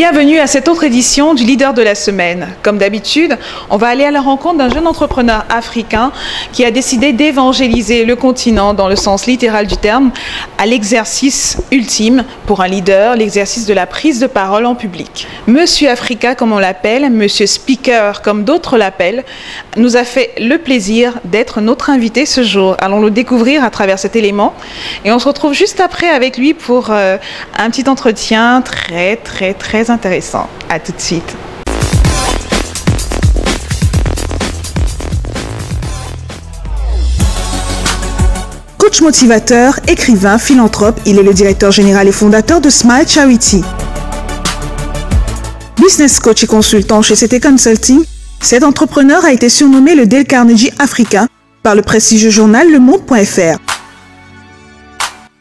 Bienvenue à cette autre édition du Leader de la Semaine. Comme d'habitude, on va aller à la rencontre d'un jeune entrepreneur africain qui a décidé d'évangéliser le continent dans le sens littéral du terme à l'exercice ultime pour un leader, l'exercice de la prise de parole en public. Monsieur Africa, comme on l'appelle, Monsieur Speaker, comme d'autres l'appellent, nous a fait le plaisir d'être notre invité ce jour. Allons le découvrir à travers cet élément et on se retrouve juste après avec lui pour un petit entretien très intéressant. À tout de suite. Coach motivateur, écrivain, philanthrope, il est le directeur général et fondateur de Smile Charity. Business coach et consultant chez CT Consulting, cet entrepreneur a été surnommé le Dale Carnegie africain par le prestigieux journal lemonde.fr.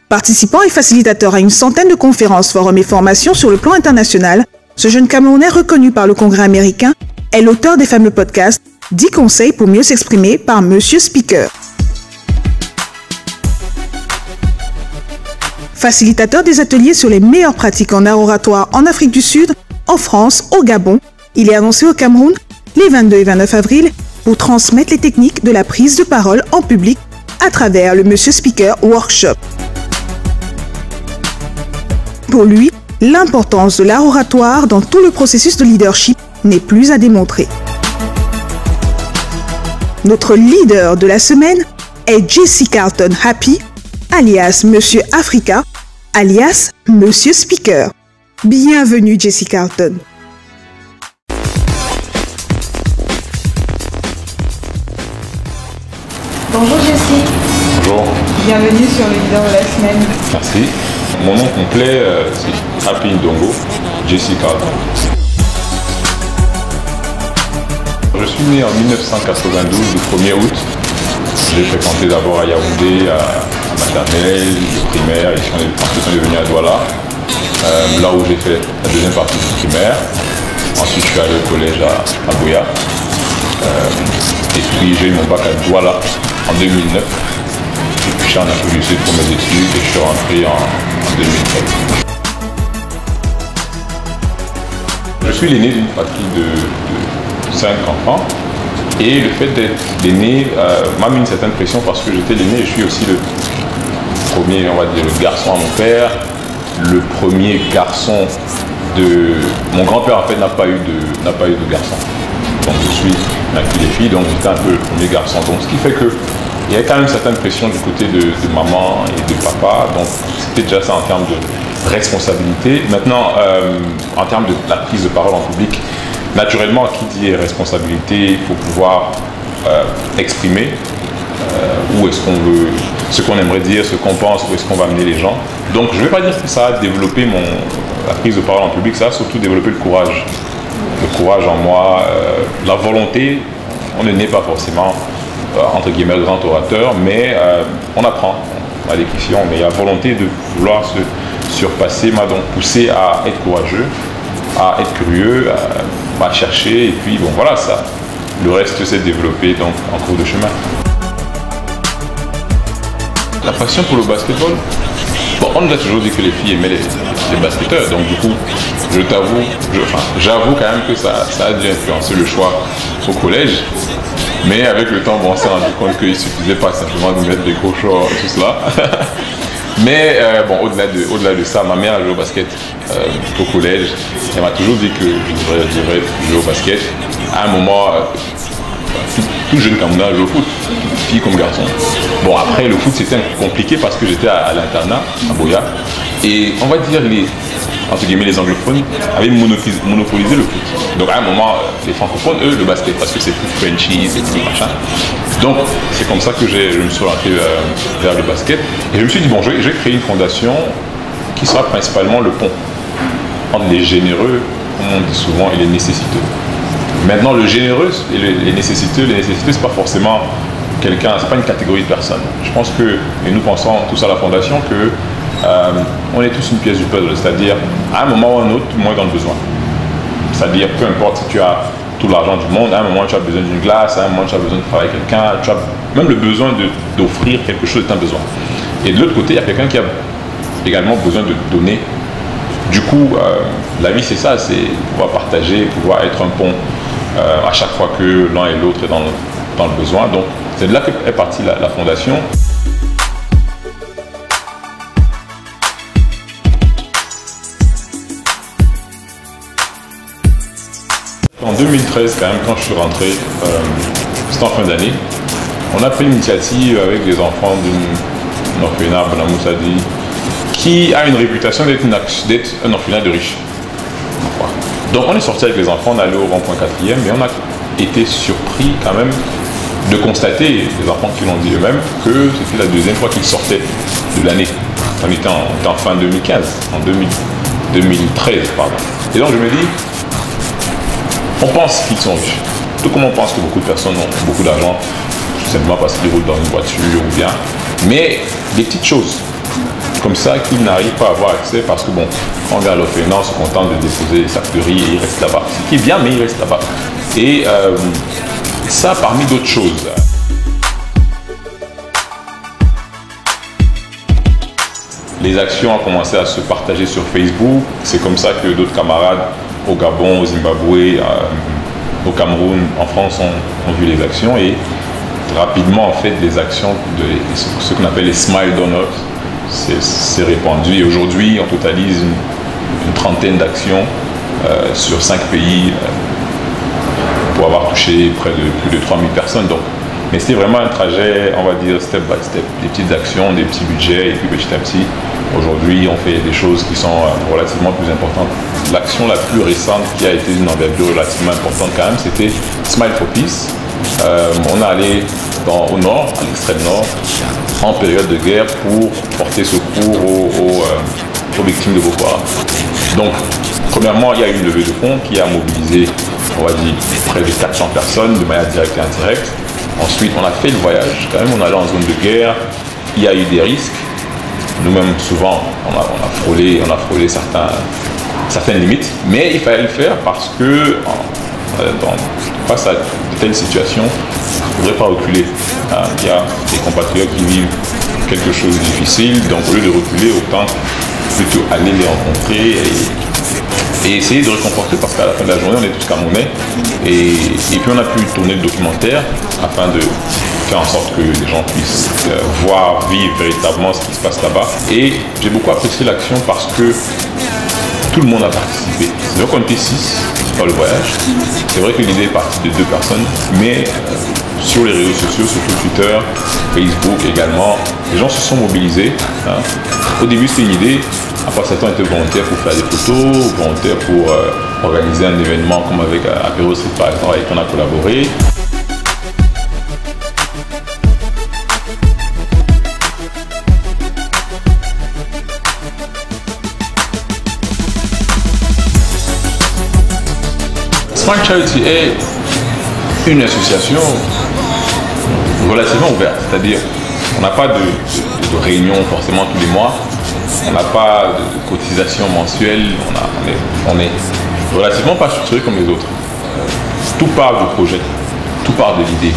Participant et facilitateur à une centaine de conférences, forums et formations sur le plan international, ce jeune Camerounais reconnu par le Congrès américain est l'auteur des fameux podcasts 10 conseils pour mieux s'exprimer par Monsieur Speaker. Facilitateur des ateliers sur les meilleures pratiques en art oratoire en Afrique du Sud, en France, au Gabon, il est annoncé au Cameroun les 22 et 29 avril pour transmettre les techniques de la prise de parole en public à travers le Monsieur Speaker Workshop. Pour lui, l'importance de l'art oratoire dans tout le processus de leadership n'est plus à démontrer. Notre leader de la semaine est Jesse Carlton Happy, alias Monsieur Africa, alias Monsieur Speaker. Bienvenue Jesse Carlton. Bonjour Jesse. Bonjour. Bienvenue sur le Leader de la Semaine. Merci. Mon nom complet, c'est Happy Ndongo, Jesse Carlton. Je suis né en 1992, le 1er août. J'ai fréquenté d'abord à Yaoundé, à maternelle, primaire, et ensuite on est venu à Douala, là où j'ai fait la deuxième partie du primaire. Ensuite je suis allé au collège à Boya. Et puis j'ai eu mon bac à Douala en 2009. Et puis je suis en Afrique du Sud pour mes études et je suis rentré en 2013. Je suis l'aîné d'une fratrie de 5 enfants et le fait d'être l'aîné m'a mis une certaine pression parce que j'étais l'aîné et je suis aussi le premier, on va dire, le garçon à mon père, le premier garçon de... Mon grand-père en fait n'a pas eu de garçon. Donc je suis des filles, donc j'étais un peu le premier garçon. Donc ce qui fait que il y avait quand même une certaine pression du côté de maman et de papa, donc c'était déjà ça en termes de responsabilité. Maintenant, en termes de la prise de parole en public, naturellement, qui dit responsabilité, il faut pouvoir exprimer où est-ce qu'on veut, ce qu'on aimerait dire, ce qu'on pense, où est-ce qu'on va amener les gens. Donc je ne vais pas dire que ça a développé la prise de parole en public, ça a surtout développé le courage. Le courage en moi, la volonté, on ne naît pas forcément entre guillemets grand orateur, mais on apprend, on a l'écrition, mais la volonté de vouloir se surpasser m'a donc poussé à être courageux, à être curieux, à chercher, et puis bon voilà, ça, le reste s'est développé donc en cours de chemin. La passion pour le basketball, bon, on nous a toujours dit que les filles aimaient les basketteurs, donc du coup, j'avoue quand même que ça a dû influencer le choix au collège. Mais avec le temps, bon, on s'est rendu compte qu'il ne suffisait pas simplement de mettre des gros shorts et tout cela. Mais bon, au-delà de ça, ma mère a joué au basket au collège. Elle m'a toujours dit que je devrais jouer au basket. À un moment, tout jeune Camerounais a joué au foot, fille comme garçon. Bon, après, le foot, c'était un peu compliqué parce que j'étais à l'internat, à Boya. Et on va dire, entre guillemets, les anglophones avaient monopolisé le foot. Donc à un moment, les francophones, eux, le basket, parce que c'est plus Frenchy, c'est plus machin. Donc c'est comme ça que je me suis orienté vers le basket. Et je me suis dit, bon, je vais créer une fondation qui sera principalement le pont entre les généreux, comme on dit souvent, et les nécessiteux. Maintenant, le généreux et les nécessiteux, c'est pas forcément quelqu'un, c'est pas une catégorie de personnes. Je pense que, et nous pensons tous à la fondation, que on est tous une pièce du puzzle, c'est-à-dire à un moment ou à un autre, tout le monde est dans le besoin. C'est-à-dire, peu importe si tu as tout l'argent du monde, à un moment tu as besoin d'une glace, à un moment tu as besoin de travailler avec quelqu'un, tu as même le besoin d'offrir quelque chose est un besoin. Et de l'autre côté, il y a quelqu'un qui a également besoin de donner Du coup, la vie c'est ça, c'est pouvoir partager, pouvoir être un pont à chaque fois que l'un et l'autre est dans le besoin. Donc c'est de là qu'est partie la fondation. En 2013, quand même, quand je suis rentré, c'était en fin d'année, on a pris l'initiative avec des enfants d'un orphelinat, Bonamoussadi, qui a une réputation d'être un orphelinat de riches. Donc on est sorti avec les enfants, on est allé au rond-point 4e, mais on a été surpris quand même de constater, les enfants qui l'ont dit eux-mêmes, que c'était la deuxième fois qu'ils sortaient de l'année. On était en fin 2015, en 2013, pardon. Et donc je me dis, on pense qu'ils sont riches. Tout comme on pense que beaucoup de personnes ont beaucoup d'argent, tout simplement parce qu'ils roulent dans une voiture ou bien. Mais des petites choses comme ça qu'ils n'arrivent pas à avoir accès parce que bon, quand on regarde l'orphelinat, on se contente de déposer les sacs de riz et il reste là-bas. Ce qui est bien, mais il reste là-bas. Et ça parmi d'autres choses. Les actions ont commencé à se partager sur Facebook. C'est comme ça que d'autres camarades au Gabon, au Zimbabwe, au Cameroun, en France ont vu les actions et rapidement en fait des actions de ce qu'on appelle les Smile Donors c'est répandu et aujourd'hui on totalise une trentaine d'actions sur 5 pays pour avoir touché près de plus de 3000 personnes. Donc, mais c'était vraiment un trajet, on va dire step by step, des petites actions, des petits budgets et puis petit à petit. Aujourd'hui, on fait des choses qui sont relativement plus importantes. L'action la plus récente qui a été d'une envergure relativement importante quand même, c'était Smile for Peace. On est allé au nord, à l'extrême nord, en période de guerre pour porter secours aux victimes de Boko Haram. Donc, premièrement, il y a eu une levée de fonds qui a mobilisé, on va dire, près de 400 personnes de manière directe et indirecte. Ensuite, on a fait le voyage. Quand même, on est allé en zone de guerre. Il y a eu des risques. Nous-mêmes, souvent, on a frôlé certaines limites. Mais il fallait le faire parce que, face à de telles situations, il ne faudrait pas reculer. Il y a des compatriotes qui vivent quelque chose de difficile. Donc, au lieu de reculer, autant plutôt aller les rencontrer et essayer de réconforter parce qu'à la fin de la journée, on est tous Camerounais. Et puis, on a pu tourner le documentaire afin de faire en sorte que les gens puissent voir, vivre véritablement ce qui se passe là-bas. Et j'ai beaucoup apprécié l'action parce que tout le monde a participé. C'est vrai qu'on était 6 dans le voyage. C'est vrai que l'idée est partie de 2 personnes, mais sur les réseaux sociaux, surtout Twitter, Facebook également, les gens se sont mobilisés. Au début, c'était une idée. Après, certains étaient volontaires pour faire des photos, volontaires pour organiser un événement comme avec Apéro Street par exemple, avec qui on a collaboré. Smile Charity est une association relativement ouverte, c'est-à-dire on n'a pas de réunion forcément tous les mois, on n'a pas de cotisation mensuelle, on est relativement pas structuré comme les autres. Tout part du projet, tout part de l'idée.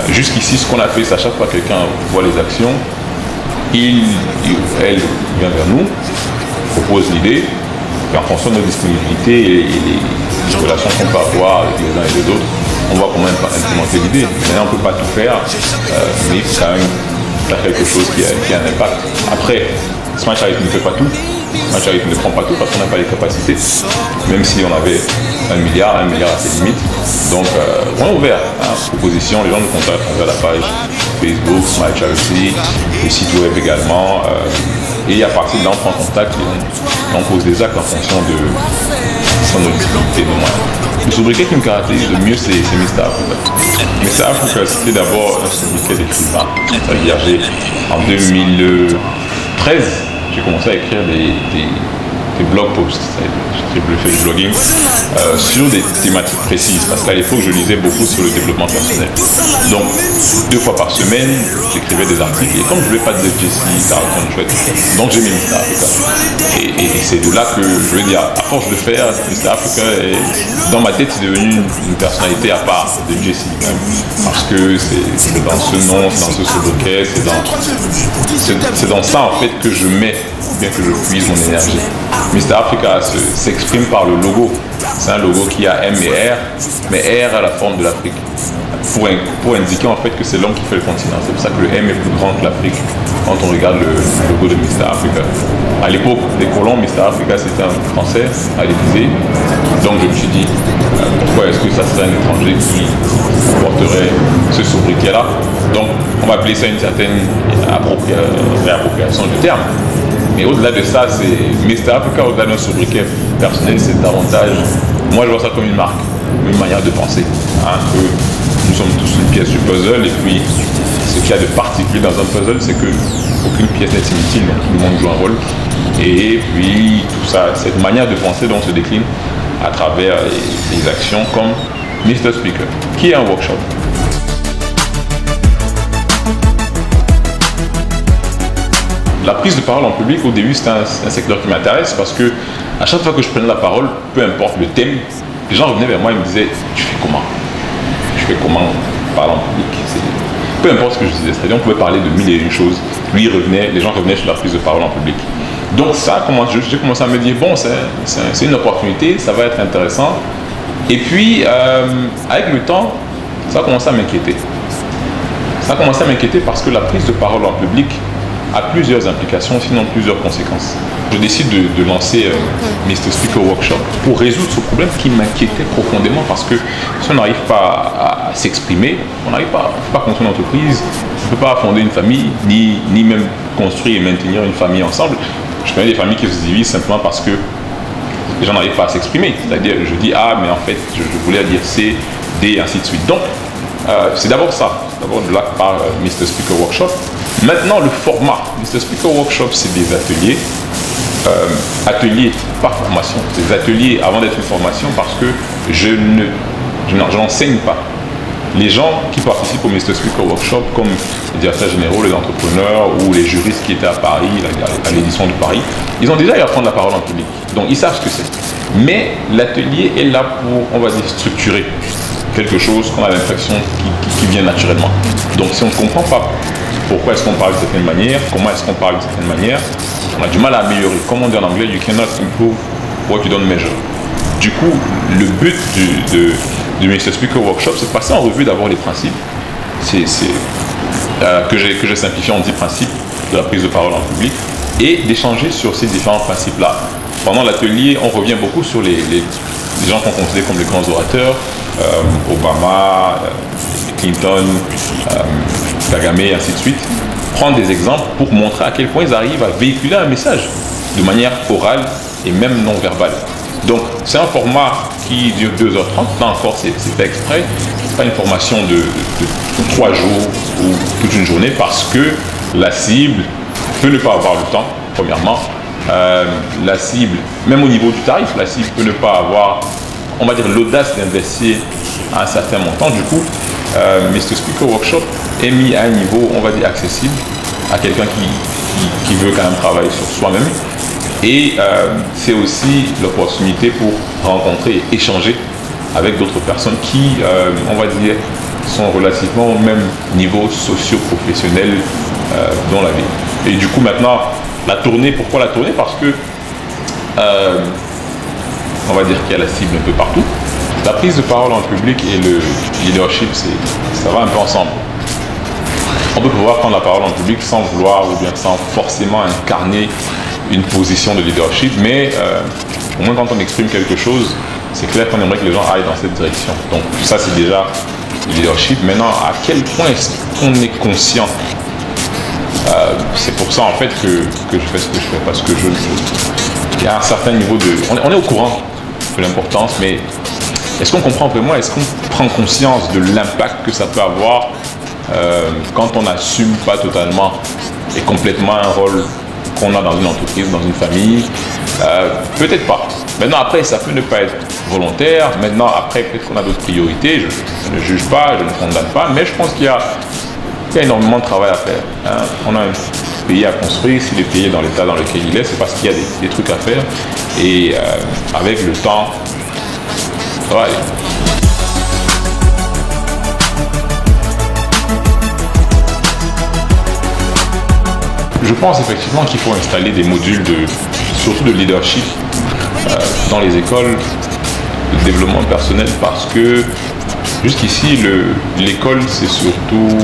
Jusqu'ici, ce qu'on a fait, c'est à chaque fois que quelqu'un voit les actions, elle vient vers nous, propose l'idée, et en fonction de nos disponibilités et les relations qu'on peut avoir avec les uns et les autres, on voit comment implémenter l'idée. Maintenant, on ne peut pas tout faire, mais il faut quand même faire quelque chose qui a un impact. Après, Smile Charity ne fait pas tout. Smile Charity ne prend pas tout parce qu'on n'a pas les capacités. Même si on avait 1 milliard à ses limites. Donc, on est ouvert à proposition. Les gens nous contactent à la page Facebook, Smile Charity, le site web également. Et à partir de là, on prend contact et on pose des actes en fonction de nos disponibilités, nos moyens. Le sobriquet qui me caractérise le mieux, c'est Mr. Africa. Mr. Africa, c'était d'abord un sobriquet d'écrivain. C'est-à-dire, en 2013, j'ai commencé à écrire des blog posts, j'ai fait du blogging sur des thématiques précises parce qu'à l'époque je lisais beaucoup sur le développement personnel. Donc 2 fois par semaine j'écrivais des articles et comme je ne voulais pas dire Jesse, Carlton, chouette, donc j'ai mis Mr. Africa. Et c'est de là que je veux dire, à force de faire, Mr. Africa dans ma tête c'est devenu une personnalité à part de Jesse parce que c'est dans ce nom, c'est dans ce sobriquet, c'est dans ça en fait que je mets bien que je puise mon énergie. Mr Africa s'exprime par le logo. C'est un logo qui a M et R, mais R a la forme de l'Afrique. Pour indiquer en fait que c'est l'homme qui fait le continent. C'est pour ça que le M est plus grand que l'Afrique quand on regarde le logo de Mr Africa. À l'époque des colons, Mr Africa c'était un Français à l'Élysée. Donc je me suis dit, pourquoi est-ce que ça serait un étranger qui porterait ce sobriquet-là? Donc on va appeler ça une certaine réappropriation du terme. Mais au-delà de ça, c'est Mr Africa, au-delà d'un sobriquet personnel, c'est davantage, moi je vois ça comme une marque, une manière de penser. Hein, que nous sommes tous une pièce du puzzle, et puis ce qu'il y a de particulier dans un puzzle, c'est que aucune pièce n'est inutile, donc tout le monde joue un rôle. Et puis tout ça, cette manière de penser donc se décline à travers les actions comme Mr Speaker, qui est un workshop. La prise de parole en public, au début, c'est un secteur qui m'intéresse parce que à chaque fois que je prenais la parole, peu importe le thème, les gens revenaient vers moi et me disaient « Tu fais comment? Je fais comment parler en public ?» Peu importe ce que je disais, c'est-à-dire on pouvait parler de mille et une choses. Lui, les gens revenaient sur la prise de parole en public. Donc ça, j'ai commencé à me dire « Bon, c'est une opportunité, ça va être intéressant. » Et puis, avec le temps, ça a commencé à m'inquiéter. Ça a commencé à m'inquiéter parce que la prise de parole en public a plusieurs implications, sinon plusieurs conséquences. Je décide de lancer Mr Speaker Workshop pour résoudre ce problème qui m'inquiétait profondément parce que si on n'arrive pas à s'exprimer, on n'arrive pas à construire une entreprise, on ne peut pas fonder une famille, ni même construire et maintenir une famille ensemble. Je connais des familles qui se divisent simplement parce que les gens n'arrivent pas à s'exprimer. C'est-à-dire, je dis A, mais en fait, je voulais dire C, D, et ainsi de suite. Donc, c'est d'abord ça, d'abord de là que part Mr Speaker Workshop. Maintenant, le format Mr Speaker Workshop, c'est des ateliers. Ateliers par formation. Des ateliers avant d'être une formation parce que je n'enseigne pas. Les gens qui participent au Mr Speaker Workshop, comme les directeurs généraux, les entrepreneurs ou les juristes qui étaient à Paris, à l'édition de Paris, ils ont déjà eu à prendre la parole en public. Donc, ils savent ce que c'est. Mais l'atelier est là pour, on va dire, structurer quelque chose qu'on a l'impression qui vient naturellement. Donc, si on ne comprend pas pourquoi est-ce qu'on parle de certaine manière, comment est-ce qu'on parle de certaine manière, on a du mal à améliorer. Comme on dit en anglais, you cannot improve what you don't measure. Du coup, le but du Mr Speaker Workshop, c'est de passer en revue d'abord les principes. Que j'ai simplifié en 10 principes de la prise de parole en public et d'échanger sur ces différents principes-là. Pendant l'atelier, on revient beaucoup sur les gens qu'on considère comme les grands orateurs, Obama, Clinton, Kagame, et ainsi de suite. Prendre des exemples pour montrer à quel point ils arrivent à véhiculer un message de manière orale et même non verbale. Donc, c'est un format qui dure 2h30. Là encore, c'est fait exprès. Ce n'est pas une formation de 3 jours ou toute une journée parce que la cible peut ne pas avoir le temps, premièrement. La cible, même au niveau du tarif, la cible peut ne pas avoir, on va dire, l'audace d'investir à un certain montant. Du coup, Mr Speaker Workshop est mis à un niveau, on va dire, accessible à quelqu'un qui veut quand même travailler sur soi-même. Et c'est aussi l'opportunité pour rencontrer et échanger avec d'autres personnes qui, on va dire, sont relativement au même niveau socio-professionnel dans la vie. Et du coup, maintenant, la tournée, pourquoi la tournée? Parce que, on va dire qu'il y a la cible un peu partout. La prise de parole en public et le leadership, ça va un peu ensemble. On peut pouvoir prendre la parole en public sans vouloir ou bien sans forcément incarner une position de leadership, mais au moins quand on exprime quelque chose, c'est clair qu'on aimerait que les gens aillent dans cette direction. Donc ça, c'est déjà le leadership. Maintenant, à quel point est-ce qu'on est conscient? C'est pour ça en fait que je fais ce que je fais, parce que il y a un certain niveau de... On est au courant de l'importance, mais est-ce qu'on comprend vraiment, est-ce qu'on prend conscience de l'impact que ça peut avoir quand on n'assume pas totalement et complètement un rôle qu'on a dans une entreprise, dans une famille? Peut-être pas. Maintenant, après, ça peut ne pas être volontaire. Maintenant, après, peut-être qu'on a d'autres priorités. Je ne juge pas, je ne condamne pas, mais je pense qu'il y a énormément de travail à faire. Hein. On a un pays à construire. Si le pays est dans l'état dans lequel il est, c'est parce qu'il y a des trucs à faire. Et avec le temps, ça va aller. Je pense effectivement qu'il faut installer des modules surtout de leadership dans les écoles de développement personnel, parce que jusqu'ici l'école c'est surtout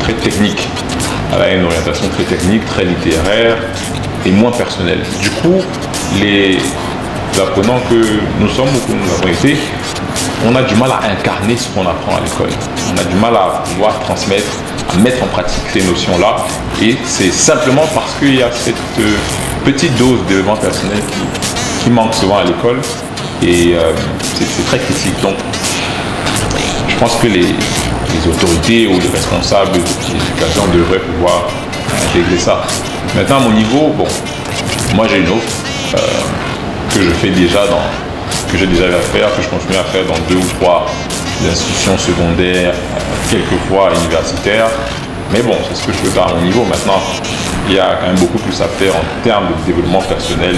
très technique. Elle a une orientation très technique, très littéraire et moins personnelle. Du coup, les apprenants que nous sommes ou que nous avons été, on a du mal à incarner ce qu'on apprend à l'école. On a du mal à pouvoir transmettre, à mettre en pratique ces notions-là. Et c'est simplement parce qu'il y a cette petite dose de développement personnel qui manque souvent à l'école. Et c'est très critique. Donc, je pense que les autorités ou les responsables de l'éducation devraient pouvoir intégrer ça. Maintenant, à mon niveau, bon, moi j'ai une offre que je fais déjà que j'ai déjà eu à faire, que je continue à faire dans 2 ou 3 institutions secondaires, quelquefois universitaires. Mais bon, c'est ce que je peux faire à mon niveau. Maintenant, il y a quand même beaucoup plus à faire en termes de développement personnel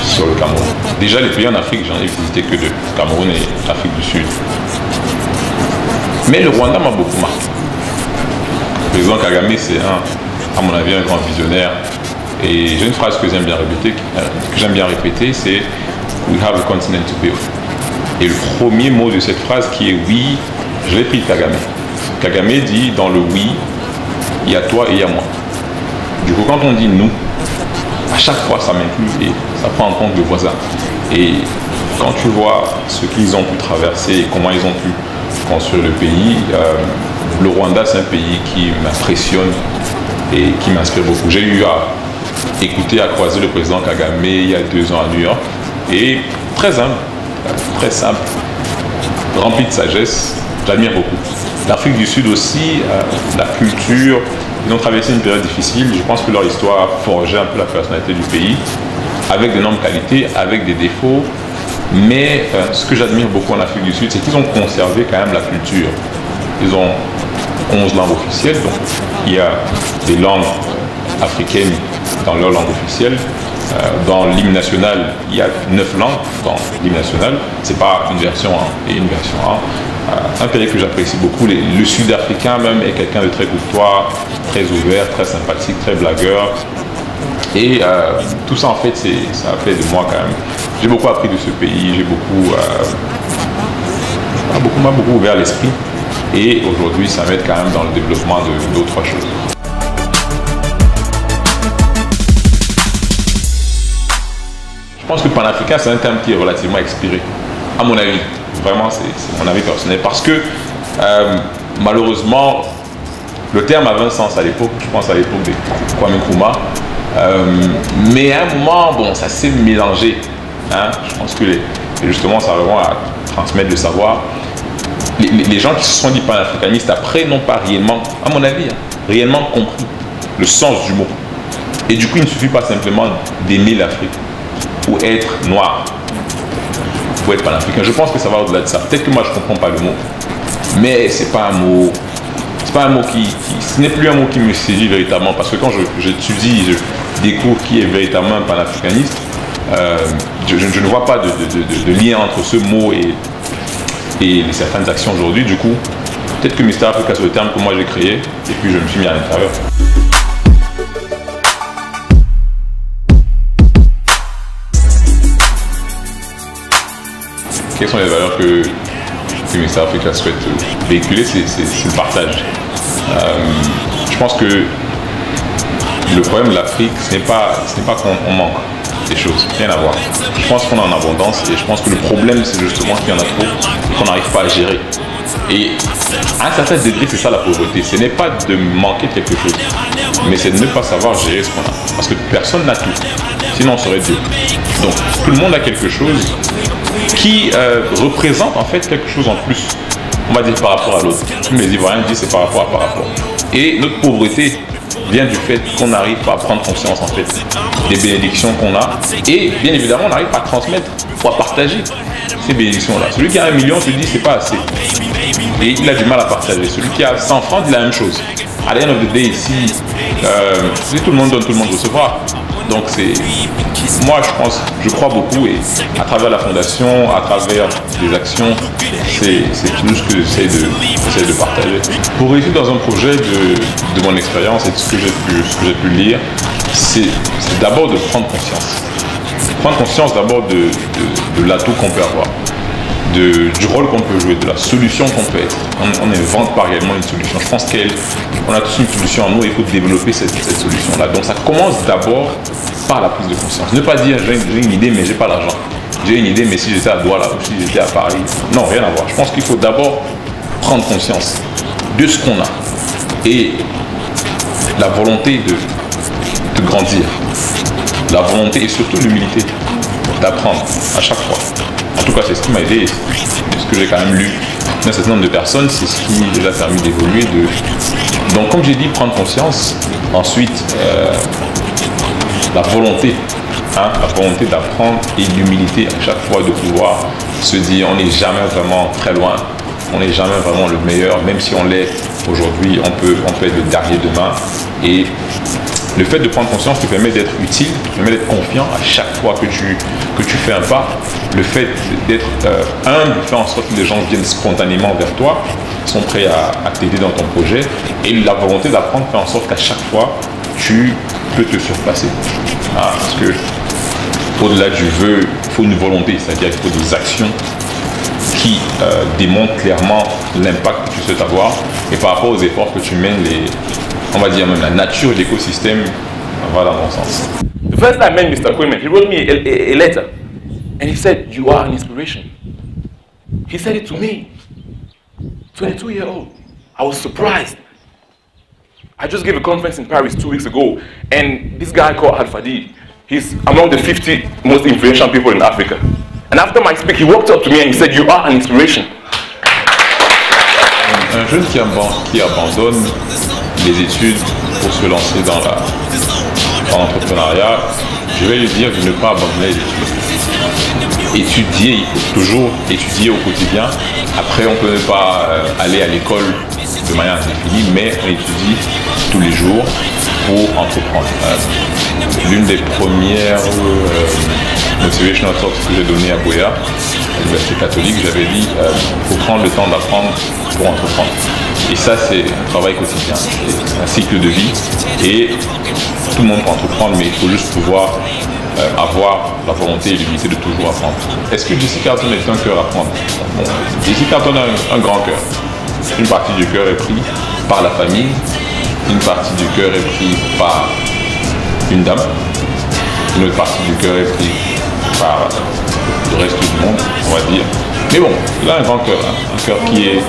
sur le Cameroun. Déjà, les pays en Afrique, j'en ai visité que 2, Cameroun et Afrique du Sud. Mais le Rwanda m'a beaucoup marqué. Le président Kagame, c'est à mon avis, un grand visionnaire. Et j'ai une phrase que j'aime bien répéter, c'est « We have a continent to build ». Et le premier mot de cette phrase qui est « oui », je l'ai pris de Kagame. Kagame dit dans le « oui », il y a toi et il y a moi. Du coup, quand on dit « nous », à chaque fois, ça m'inclut et ça prend en compte le voisin. Et quand tu vois ce qu'ils ont pu traverser et comment ils ont pu construire le pays, le Rwanda, c'est un pays qui m'impressionne et qui m'inspire beaucoup. J'ai eu à écouter, à croiser le président Kagame il y a 2 ans à New York, et très humble, très simple, rempli de sagesse, j'admire beaucoup. L'Afrique du Sud aussi, la culture, ils ont traversé une période difficile. Je pense que leur histoire a forgé un peu la personnalité du pays, avec d'énormes qualités, avec des défauts. Mais ce que j'admire beaucoup en Afrique du Sud, c'est qu'ils ont conservé quand même la culture. Ils ont 11 langues officielles, donc il y a des langues africaines dans leur langue officielle. Dans l'hymne national, il y a 9 langues dans l'hymne national. C'est pas une version 1 et une version 1. Un pays que j'apprécie beaucoup, le Sud-Africain même est quelqu'un de très courtois, très ouvert, très sympathique, très blagueur. Et tout ça en fait, ça a fait de moi quand même. J'ai beaucoup appris de ce pays, m'a beaucoup ouvert l'esprit. Et aujourd'hui, ça m'aide quand même dans le développement d'autres choses. Je pense que panafricain, c'est un terme qui est relativement expiré, à mon avis. Vraiment, c'est mon avis personnel. Parce que, malheureusement, le terme avait un sens à l'époque. Je pense à l'époque de Kwame Nkrumah. Mais à un moment, bon, ça s'est mélangé. Hein. Je pense que, justement, ça a vraiment à transmettre le savoir. Les gens qui se sont dit panafricanistes après n'ont pas réellement, à mon avis, réellement compris le sens du mot. Et du coup, il ne suffit pas simplement d'aimer l'Afrique ou être noir pour être panafricain. Je pense que ça va au-delà de ça. Peut-être que moi, je ne comprends pas le mot, mais c'est pas un mot. C'est pas un mot ce n'est plus un mot qui me séduit véritablement, parce que quand j'étudie, je découvre qui est véritablement un panafricaniste, je ne vois pas de lien entre ce mot et certaines actions aujourd'hui. Du coup, peut-être que Mister Africa, c'est le terme que moi j'ai créé, et puis je me suis mis à l'intérieur. Quelles sont les valeurs que Mister Africa souhaite véhiculer? C'est le partage. Je pense que le problème de l'Afrique, ce n'est pas qu'on manque des choses, rien à voir. Je pense qu'on est en abondance, et je pense que le problème, c'est justement qu'il y en a trop et qu'on n'arrive pas à gérer. Et à un certain degré, c'est ça la pauvreté. Ce n'est pas de manquer quelque chose, mais c'est de ne pas savoir gérer ce qu'on a. Parce que personne n'a tout, sinon on serait Dieu. Donc tout le monde a quelque chose qui représente en fait quelque chose en plus, on va dire, par rapport à l'autre. Comme les Ivoiriens disent, c'est par rapport. Et notre pauvreté vient du fait qu'on n'arrive pas à prendre conscience en fait des bénédictions qu'on a, et bien évidemment on n'arrive pas à transmettre ou à partager ces bénédictions-là. Celui qui a 1 million se dit c'est pas assez, et il a du mal à partager. Celui qui a 100 francs dit la même chose. à the end of the day, si tout le monde donne, tout le monde recevra. Donc moi je crois beaucoup, et à travers la fondation, à travers des actions, c'est tout ce que j'essaie de partager. Pour réussir dans un projet de mon expérience et de ce que j'ai pu lire, c'est d'abord de prendre conscience. Prendre conscience d'abord de l'atout qu'on peut avoir, du rôle qu'on peut jouer, de la solution qu'on peut être. On n'invente pas réellement une solution. Je pense qu'on a tous une solution en nous et il faut développer cette solution-là. Donc ça commence d'abord par la prise de conscience. Ne pas dire j'ai une idée mais j'ai pas l'argent. J'ai une idée mais si j'étais à Douala ou si j'étais à Paris. Non, rien à voir. Je pense qu'il faut d'abord prendre conscience de ce qu'on a et la volonté de grandir. La volonté et surtout l'humilité d'apprendre à chaque fois. En tout cas, c'est ce qui m'a aidé, et ce que j'ai quand même lu d'un certain nombre de personnes, c'est ce qui les a permis d'évoluer. Donc, comme j'ai dit, prendre conscience. Ensuite, la volonté d'apprendre et l'humilité à chaque fois de pouvoir se dire on n'est jamais vraiment très loin, on n'est jamais vraiment le meilleur, même si on l'est aujourd'hui, on peut être le dernier demain. Et le fait de prendre conscience te permet d'être utile, te permet d'être confiant à chaque fois que tu fais un pas. Le fait d'être humble fait en sorte que les gens viennent spontanément vers toi, sont prêts à t'aider dans ton projet. Et la volonté d'apprendre fait en sorte qu'à chaque fois, tu peux te surpasser. Parce que au-delà du vœu, il faut une volonté, c'est-à-dire qu'il faut des actions qui démontrent clairement l'impact que tu souhaites avoir. Et par rapport aux efforts que tu mènes, on va dire même la nature de l'écosystème va dans mon sens. The first time I met Mr. Quayman, he wrote me a letter and he said, "You are an inspiration." He said it to me, 22-year-old. I was surprised. I just gave a conference in Paris 2 weeks ago, and this guy called Al-Fadid, he's among the 50 most influential people in Africa. And after my speech, he walked up to me and he said, "You are an inspiration." Un jeune qui abandonne les études pour se lancer dans l'entrepreneuriat, je vais lui dire de ne pas abandonner les études. Étudier, il faut toujours étudier au quotidien. Après, on ne peut pas aller à l'école de manière indéfinie, mais on étudie tous les jours pour entreprendre. L'une des premières motivational talks que j'ai donné à Boya, à l'Université catholique, j'avais dit il faut prendre le temps d'apprendre pour entreprendre. Et ça, c'est un travail quotidien, c'est un cycle de vie. Et tout le monde peut entreprendre, mais il faut juste pouvoir avoir la volonté et l'humilité de toujours apprendre. Est-ce que Jessie Carlton est un cœur à prendre? Bon, Jessie Carlton a un grand cœur. Une partie du cœur est prise par la famille, une partie du cœur est prise par une dame, une autre partie du cœur est prise par le reste du monde, on va dire. Mais bon, il a un grand cœur, un cœur qui est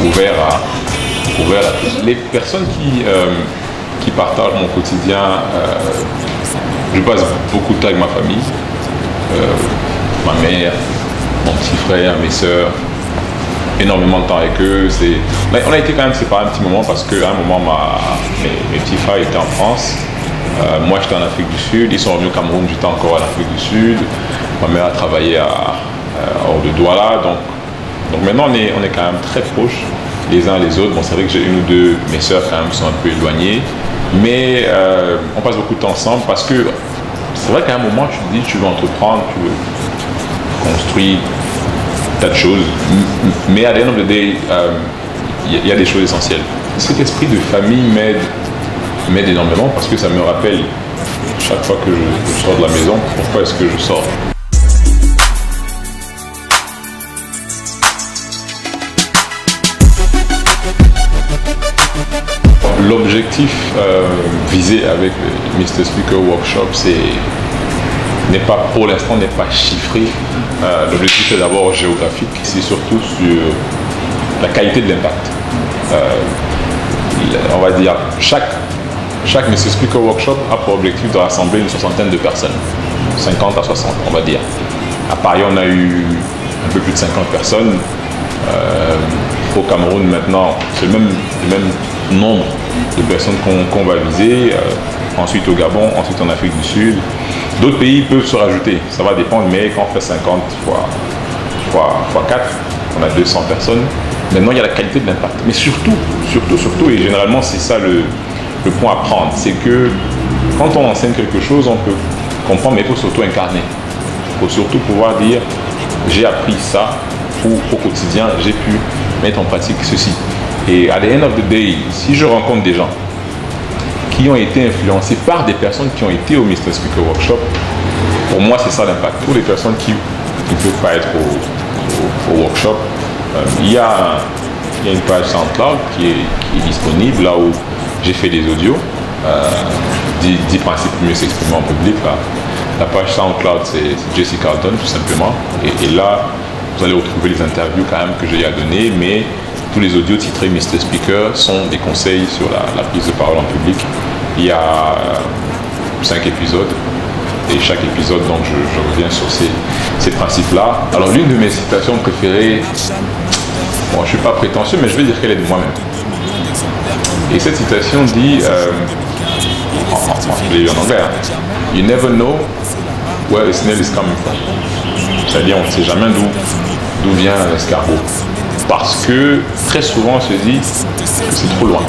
ouvert à tous. Les personnes qui partagent mon quotidien, je passe beaucoup de temps avec ma famille, ma mère, mon petit frère, mes soeurs, énormément de temps avec eux. On a été quand même séparés un petit moment parce qu'à un moment, mes petits frères étaient en France. Moi, j'étais en Afrique du Sud. Ils sont revenus au Cameroun, j'étais encore en Afrique du Sud. Ma mère a travaillé hors de Douala. Donc maintenant, on est quand même très proches les uns les autres. Bon, c'est vrai que j'ai une ou deux, mes soeurs quand même sont un peu éloignées. Mais on passe beaucoup de temps ensemble parce que c'est vrai qu'à un moment, tu te dis, tu veux entreprendre, tu veux construire tas de choses. Mais à the end of the day, il y a des choses essentielles. Cet esprit de famille m'aide énormément parce que ça me rappelle chaque fois que je sors de la maison, pourquoi est-ce que je sors. L'objectif visé avec le Mr. Speaker Workshop, pour l'instant n'est pas chiffré. L'objectif est d'abord géographique, c'est surtout sur la qualité de l'impact. On va dire, chaque Mr. Speaker Workshop a pour objectif de rassembler une soixantaine de personnes, 50 à 60 on va dire. À Paris on a eu un peu plus de 50 personnes. Au Cameroun maintenant c'est le même nombre de personnes qu'on va viser, ensuite au Gabon, ensuite en Afrique du Sud. D'autres pays peuvent se rajouter, ça va dépendre, mais quand on fait 50 fois 4, on a 200 personnes. Maintenant, il y a la qualité de l'impact. Mais surtout, et généralement, c'est ça le point à prendre, c'est que quand on enseigne quelque chose, on peut comprendre, mais il faut surtout incarner. Il faut surtout pouvoir dire, j'ai appris ça, ou au quotidien, j'ai pu mettre en pratique ceci. Et à the end of the day, si je rencontre des gens qui ont été influencés par des personnes qui ont été au Mr. Speaker Workshop, pour moi, c'est ça l'impact. Pour les personnes qui ne peuvent pas être au workshop, il y a une page SoundCloud qui est disponible, là où j'ai fait des audios. 10 principes pour mieux s'exprimer en public. Là. La page SoundCloud, c'est Jesse Carlton, tout simplement. Et là, vous allez retrouver les interviews quand même que j'ai à donner, mais tous les audios titrés Mr. Speaker sont des conseils sur la prise de parole en public. Il y a 5 épisodes. Et chaque épisode, donc, je reviens sur ces principes-là. Alors, l'une de mes citations préférées, bon, je ne suis pas prétentieux, mais je vais dire qu'elle est de moi-même. Et cette citation dit, je l'ai eu en anglais, hein, You never know where the snail is coming from. C'est-à-dire, on ne sait jamais d'où vient l'escargot. Parce que très souvent, on se dit que c'est trop loin.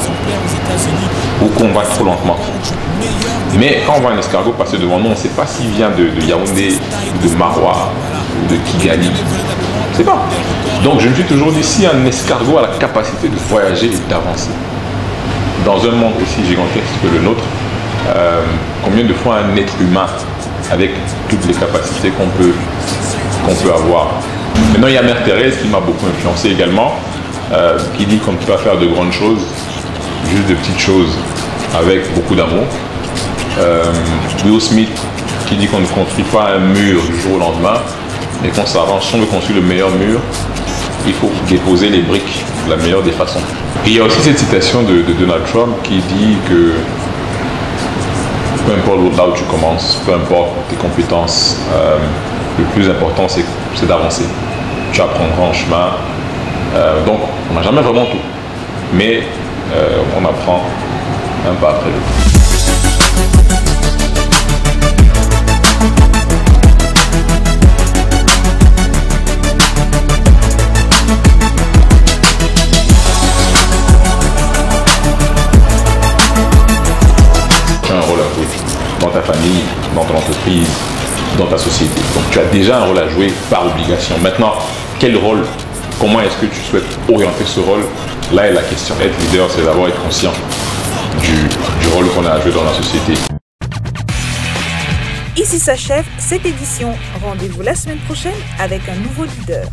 Ou qu'on va trop lentement. Mais quand on voit un escargot passer devant nous, on ne sait pas s'il vient de Yaoundé, de Maroua, ou de Kigali. On ne sait pas. Donc je me suis toujours dit, si un escargot a la capacité de voyager et d'avancer, dans un monde aussi gigantesque que le nôtre, combien de fois un être humain, avec toutes les capacités qu'on peut avoir. Maintenant, il y a Mère Thérèse qui m'a beaucoup influencé également, qui dit qu'on ne peut pas faire de grandes choses, juste de petites choses avec beaucoup d'amour. Will Smith qui dit qu'on ne construit pas un mur du jour au lendemain, mais qu'on s'arrange, si on veut construire le meilleur mur, il faut déposer les briques de la meilleure des façons. Et il y a aussi cette citation de Donald Trump qui dit que peu importe là où tu commences, peu importe tes compétences, le plus important c'est d'avancer. Tu apprendras en chemin. Donc on n'a jamais vraiment tout, mais on apprend un pas après l'autre. Dans ta famille, dans ton entreprise, dans ta société. Donc tu as déjà un rôle à jouer par obligation. Maintenant, quel rôle, comment est-ce que tu souhaites orienter ce rôle? Là est la question. Être leader, c'est d'abord être conscient du rôle qu'on a à jouer dans la société. Ici s'achève cette édition. Rendez-vous la semaine prochaine avec un nouveau leader.